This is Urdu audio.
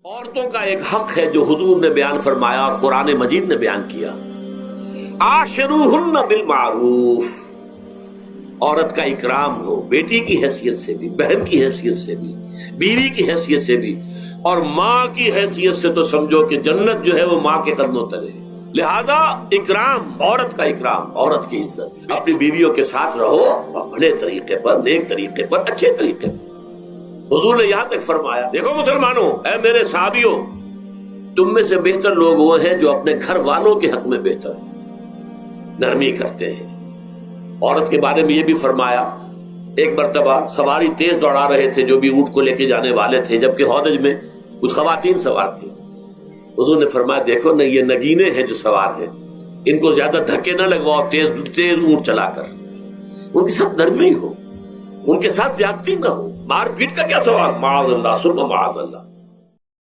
عورتوں کا ایک حق ہے جو حضور نے بیان فرمایا اور قرآن مجید نے بیان کیا، عاشروہن بالمعروف، عورت کا اکرام ہو، بیٹی کی حیثیت سے بھی، بہن کی حیثیت سے بھی، بیوی کی حیثیت سے بھی، اور ماں کی حیثیت سے تو سمجھو کہ جنت جو ہے وہ ماں کے قدموں تلے ہے۔ لہذا اکرام، عورت کا اکرام، عورت کی عزت، اپنی بیویوں کے ساتھ رہو بھلے طریقے پر، نیک طریقے پر، اچھے طریقے پر۔ حضور نے یہاں تک فرمایا، دیکھو مسلمانوں، اے میرے صحابیوں، تم میں سے بہتر لوگ وہ ہیں جو اپنے گھر والوں کے حق میں بہتر ہیں، نرمی کرتے ہیں۔ عورت کے بارے میں یہ بھی فرمایا، ایک مرتبہ سواری تیز دوڑا رہے تھے جو بھی اونٹ کو لے کے جانے والے تھے، جبکہ ہودج میں کچھ خواتین سوار تھیں۔ حضور نے فرمایا، دیکھو نہ، یہ نگینے ہیں جو سوار ہیں، ان کو زیادہ دھکے نہ لگواؤ تیز اونٹ چلا کر، ان کے ساتھ نرمی ہو، ان کے ساتھ زیادتی نہ ہو، مار پیٹ کا کیا سوال، معاذ اللہ ثم معاذ اللہ۔